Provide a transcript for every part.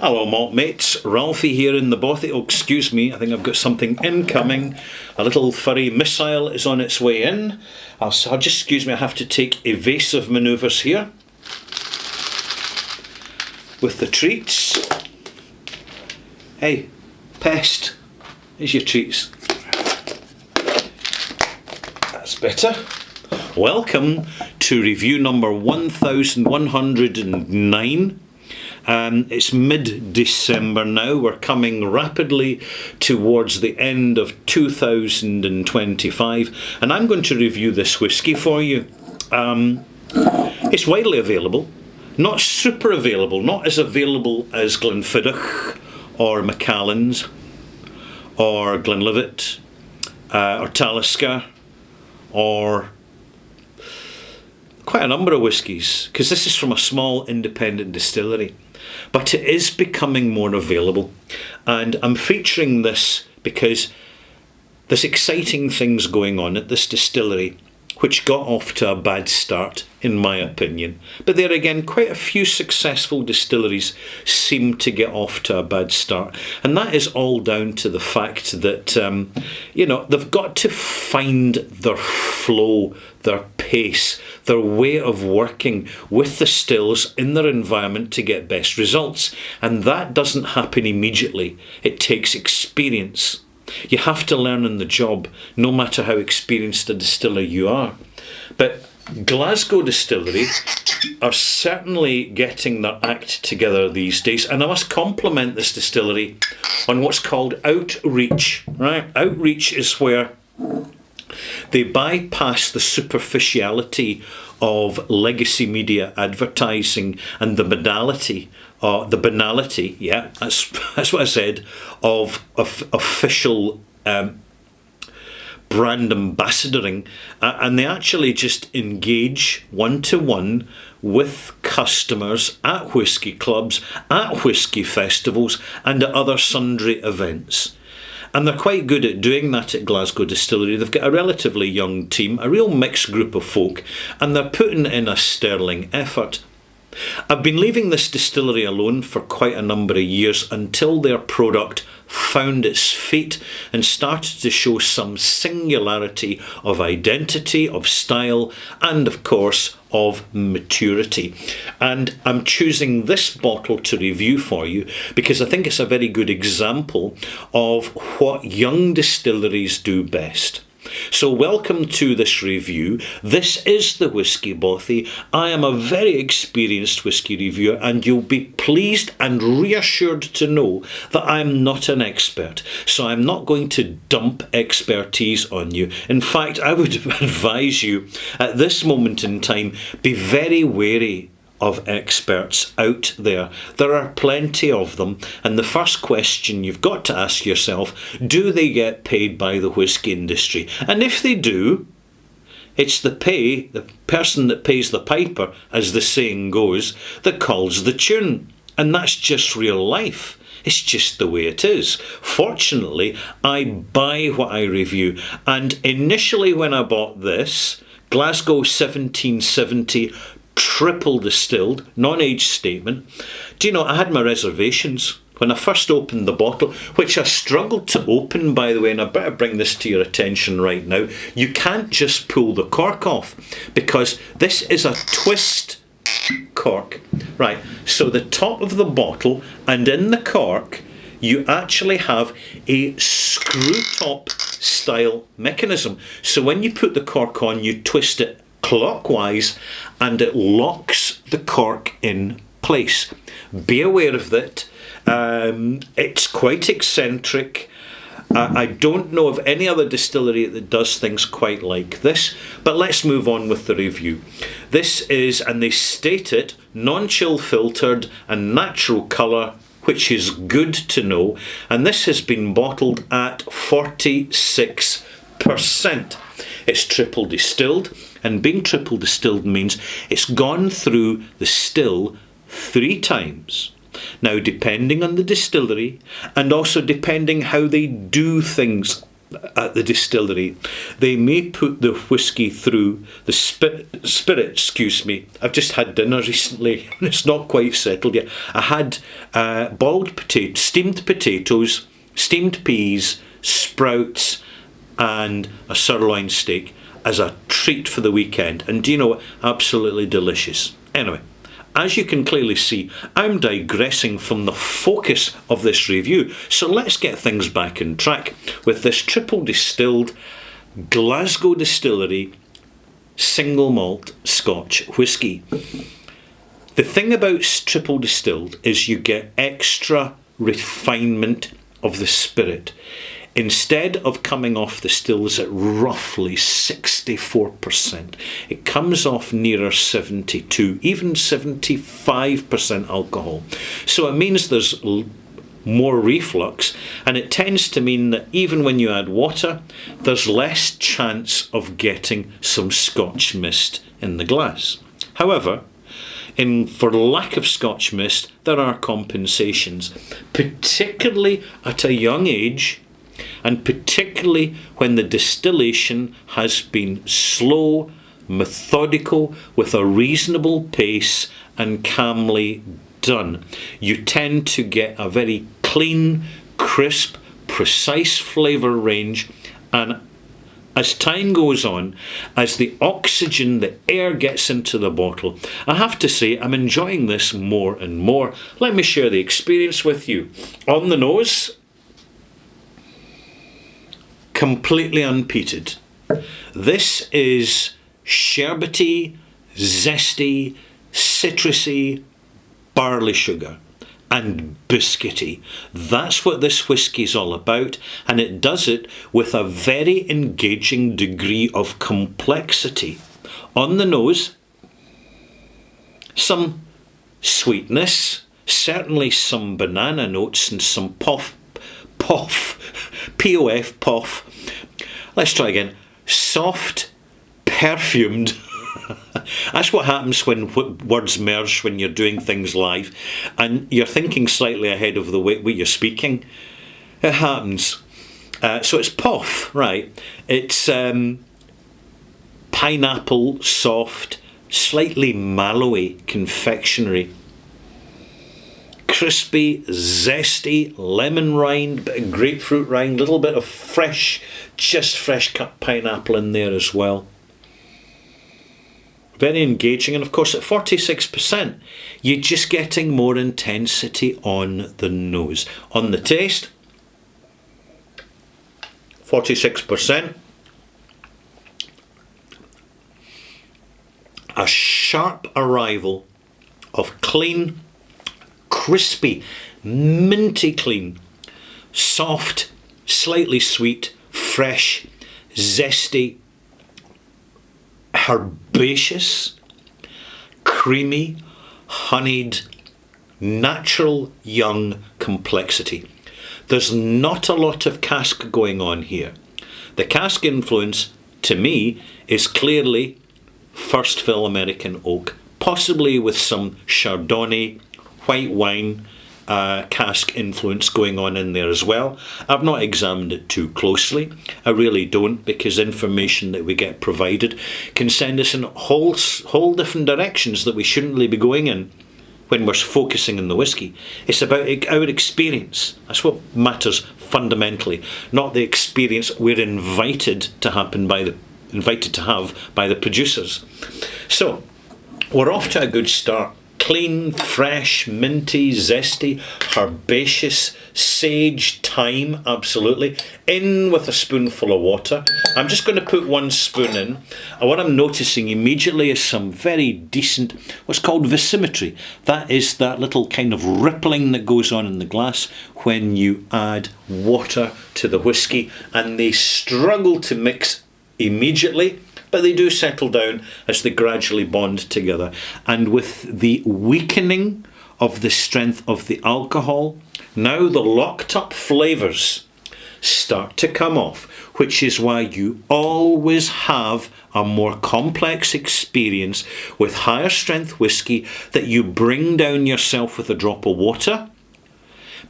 Hello, malt mates. Ralphie here in the bothy. Oh, excuse me, I think I've got something incoming. A little furry missile is on its way in. I'll just excuse me, I have to take evasive manoeuvres here. With the treats. Hey, pest, here's your treats. That's better. Welcome to review number 1109. It's mid-December now. We're coming rapidly towards the end of 2025, and I'm going to review this whisky for you. It's widely available, not super available, not as available as Glenfiddich or Macallan's or Glenlivet or Talisker or quite a number of whiskies, because this is from a small independent distillery. But it is becoming more available, and I'm featuring this because there's exciting things going on at this distillery, which got off to a bad start, in my opinion. But there again, quite a few successful distilleries seem to get off to a bad start. And that is all down to the fact that, they've got to find their flow, their pace, their way of working with the stills in their environment to get best results. And that doesn't happen immediately. It takes experience. You have to learn on the job, no matter how experienced a distiller you are. But Glasgow Distillery are certainly getting their act together these days, and I must compliment this distillery on what's called outreach. Right? Outreach is where they bypass the superficiality of legacy media advertising and the banality, that's what I said, of official brand ambassadoring, and they actually just engage one-to-one with customers at whisky clubs, at whisky festivals, and at other sundry events. And they're quite good at doing that at Glasgow Distillery. They've got a relatively young team, a real mixed group of folk, and they're putting in a sterling effort. I've been leaving this distillery alone for quite a number of years until their product found its feet and started to show some singularity of identity, of style, and of course of maturity. And I'm choosing this bottle to review for you because I think it's a very good example of what young distilleries do best. So welcome to this review. This is the Whisky Bothy. I am a very experienced whisky reviewer, and you'll be pleased and reassured to know that I'm not an expert. So I'm not going to dump expertise on you. In fact, I would advise you at this moment in time, be very wary of experts out there. There are plenty of them, and the first question you've got to ask yourself, do they get paid by the whisky industry? And if they do, it's the person that pays the piper, as the saying goes, that calls the tune. And that's just real life. It's just the way it is. Fortunately, I buy what I review. And initially when I bought this, Glasgow 1770 triple distilled, non-age statement. Do you know, I had my reservations when I first opened the bottle, which I struggled to open, by the way, and I better bring this to your attention right now. You can't just pull the cork off because this is a twist cork. Right, so the top of the bottle and in the cork, you actually have a screw top style mechanism. So when you put the cork on, you twist it clockwise and it locks the cork in place. Be aware of that. It's quite eccentric. I don't know of any other distillery that does things quite like this, but let's move on with the review. This is, and they state it, non-chill filtered and natural colour, which is good to know, and this has been bottled at 46%. It's triple distilled, and being triple distilled means it's gone through the still 3 times. Now, depending on the distillery, and also depending how they do things, at the distillery, they may put the whisky through the spirit, excuse me. I've just had dinner recently and it's not quite settled yet. I had boiled potatoes, steamed potatoes, steamed peas, sprouts and a sirloin steak as a treat for the weekend. And do you know what? Absolutely delicious. Anyway, as you can clearly see, I'm digressing from the focus of this review, so let's get things back on track with this triple distilled Glasgow Distillery single malt Scotch whisky. The thing about triple distilled is you get extra refinement of the spirit. Instead of coming off the stills at roughly 64%, it comes off nearer 72, even 75% alcohol. So it means there's more reflux, and it tends to mean that even when you add water, there's less chance of getting some Scotch mist in the glass. However, for lack of Scotch mist, there are compensations, particularly at a young age, and particularly when the distillation has been slow, methodical, with a reasonable pace and calmly done. You tend to get a very clean, crisp, precise flavour range, and as time goes on, as the oxygen, the air gets into the bottle, I have to say I'm enjoying this more and more. Let me share the experience with you. On the nose, completely unpeated. This is sherbety, zesty, citrusy, barley sugar and biscuity. That's what this whisky's all about, and it does it with a very engaging degree of complexity. On the nose, some sweetness, certainly some banana notes and some pof, P-O-F, let's try again, soft, perfumed. That's what happens when words merge when you're doing things live and you're thinking slightly ahead of the way you're speaking. It happens. So it's pof, right? It's pineapple, soft, slightly mallowy confectionery. Crispy, zesty, lemon rind, bit of grapefruit rind, little bit of fresh cut pineapple in there as well. Very engaging, and of course at 46%, you're just getting more intensity on the nose. On the taste, 46%. A sharp arrival of clean, crispy, minty clean, soft, slightly sweet, fresh, zesty, herbaceous, creamy, honeyed, natural young complexity. There's not a lot of cask going on here. The cask influence, to me, is clearly first fill American oak, possibly with some Chardonnay, white wine, cask influence going on in there as well. I've not examined it too closely. I really don't, because information that we get provided can send us in whole different directions that we shouldn't really be going in when we're focusing on the whisky. It's about our experience. That's what matters fundamentally, not the experience we're invited to have by the producers. So we're off to a good start. Clean, fresh, minty, zesty, herbaceous, sage, thyme, absolutely. In with a spoonful of water. I'm just going to put 1 spoon in. And what I'm noticing immediately is some very decent, what's called viscimity. That is that little kind of rippling that goes on in the glass when you add water to the whisky, and they struggle to mix immediately, but they do settle down as they gradually bond together. And with the weakening of the strength of the alcohol, now the locked up flavours start to come off, which is why you always have a more complex experience with higher strength whisky that you bring down yourself with a drop of water,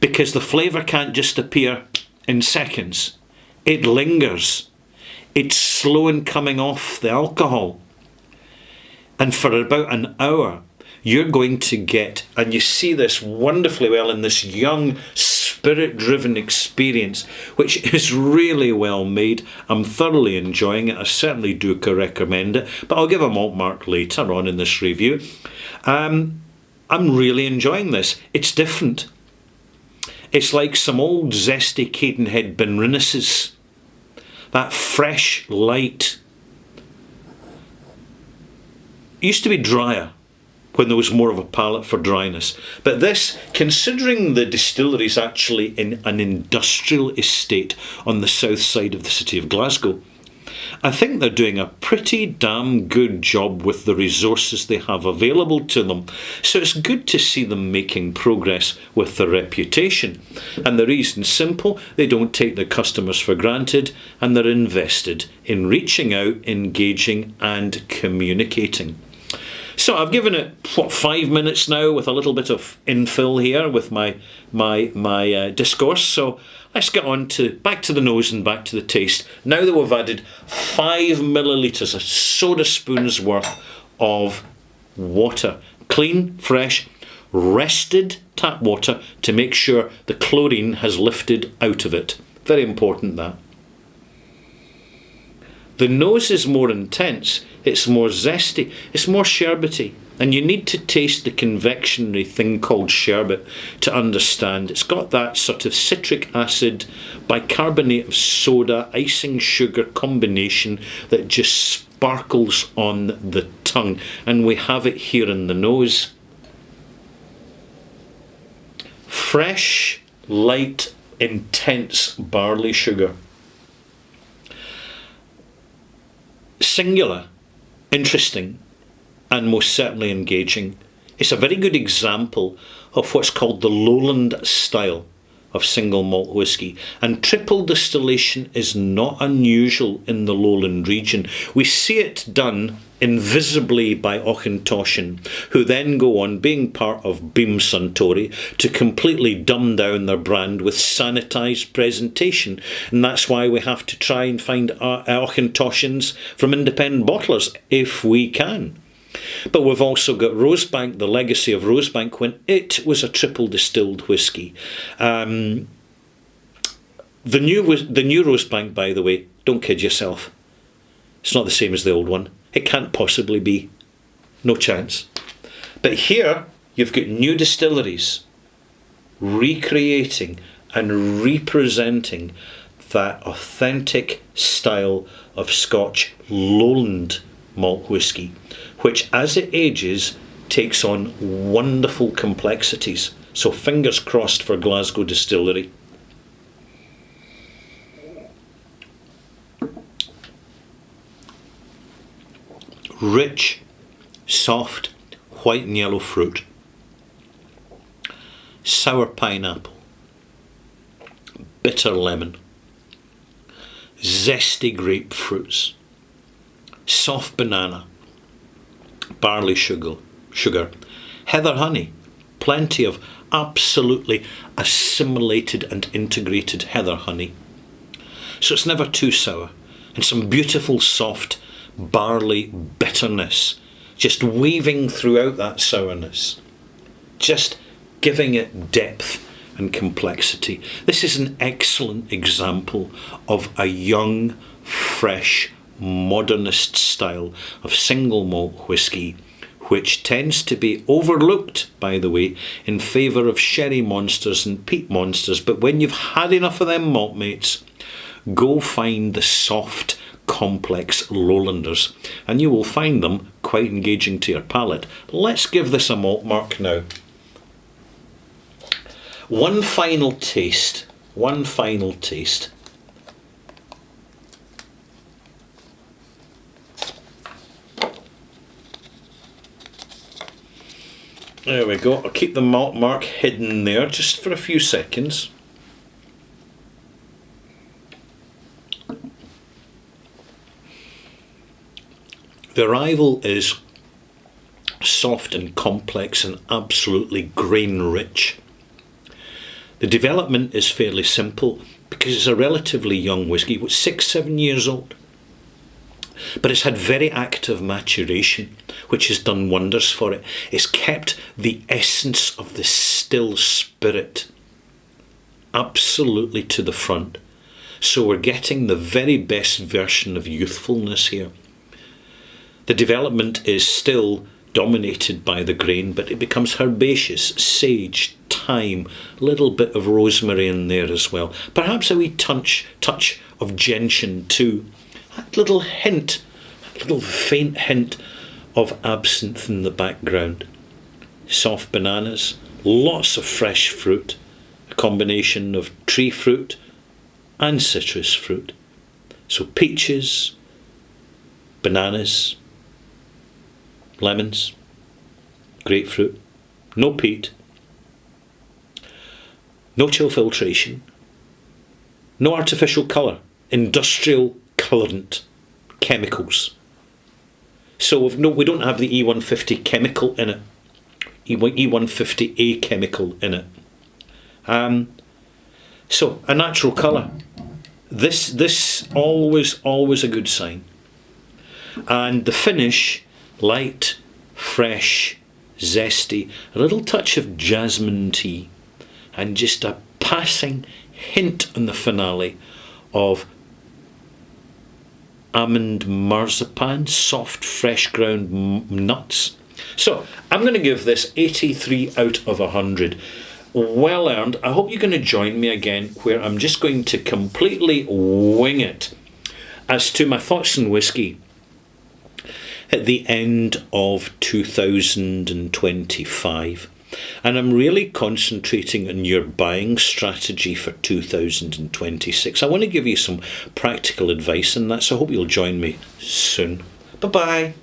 because the flavour can't just appear in seconds. It lingers. It's slow in coming off the alcohol. And for about an hour, you're going to get, and you see this wonderfully well in this young, spirit-driven experience, which is really well made. I'm thoroughly enjoying it. I certainly do recommend it, but I'll give a malt mark later on in this review. I'm really enjoying this. It's different. It's like some old zesty Cadenhead Benrinnes's. That fresh, light. It used to be drier when there was more of a palate for dryness. But this, considering the distillery is actually in an industrial estate on the south side of the city of Glasgow, I think they're doing a pretty damn good job with the resources they have available to them. So it's good to see them making progress with their reputation. And the reason's simple: they don't take their customers for granted, and they're invested in reaching out, engaging and communicating. So I've given it, 5 minutes now with a little bit of infill here with my discourse. So let's get on to back to the nose and back to the taste. Now that we've added 5 millilitres, a soda spoon's worth of water, clean, fresh, rested tap water, to make sure the chlorine has lifted out of it. Very important, that. The nose is more intense, it's more zesty, it's more sherbety, and you need to taste the confectionery thing called sherbet to understand. It's got that sort of citric acid, bicarbonate of soda, icing sugar combination that just sparkles on the tongue, and we have it here in the nose. Fresh, light, intense barley sugar. Singular, interesting, and most certainly engaging. It's a very good example of what's called the lowland style of single malt whisky, and triple distillation is not unusual in the lowland region. We see it done invisibly by Auchentoshan, who then go on, being part of Beam Suntory, to completely dumb down their brand with sanitised presentation, and that's why we have to try and find Auchentoshans from independent bottlers if we can. But we've also got Rosebank, the legacy of Rosebank, when it was a triple distilled whisky. The new Rosebank, by the way, don't kid yourself, it's not the same as the old one. It can't possibly be. No chance. But here, you've got new distilleries recreating and representing that authentic style of Scotch lowland malt whisky, which as it ages takes on wonderful complexities. So fingers crossed for Glasgow Distillery. Rich, soft, white and yellow fruit. Sour pineapple. Bitter lemon. Zesty grapefruits. Soft banana. Barley sugar. Heather honey. Plenty of absolutely assimilated and integrated heather honey. So it's never too sour. And some beautiful soft barley bitterness just weaving throughout that sourness, just giving it depth and complexity. This is an excellent example of a young, fresh, modernist style of single malt whisky, which tends to be overlooked, by the way, in favour of sherry monsters and peat monsters. But when you've had enough of them, malt mates, go find the soft, complex lowlanders, and you will find them quite engaging to your palate. Let's give this a malt mark now. One final taste. There we go. I'll keep the malt mark hidden there just for a few seconds. The arrival is soft and complex and absolutely grain rich. The development is fairly simple because it's a relatively young whisky, it's 6-7 years old. But it's had very active maturation, which has done wonders for it. It's kept the essence of the still spirit absolutely to the front. So we're getting the very best version of youthfulness here. The development is still dominated by the grain, but it becomes herbaceous, sage, thyme, a little bit of rosemary in there as well. Perhaps a wee touch of gentian too. That little hint, that little faint hint of absinthe in the background. Soft bananas, lots of fresh fruit, a combination of tree fruit and citrus fruit. So peaches, bananas, lemons, grapefruit, no peat, no chill filtration, no artificial colour, industrial colourant, chemicals. So we don't have the E150 chemical in it, E150A chemical in it. So a natural colour. This always a good sign. And the finish, light, fresh, zesty, a little touch of jasmine tea, and just a passing hint in the finale of almond marzipan, soft, fresh ground nuts. So I'm going to give this 83 out of 100. Well earned. I hope you're going to join me again, where I'm just going to completely wing it as to my thoughts on whisky at the end of 2025. And I'm really concentrating on your buying strategy for 2026. I want to give you some practical advice on that, so I hope you'll join me soon. Bye-bye.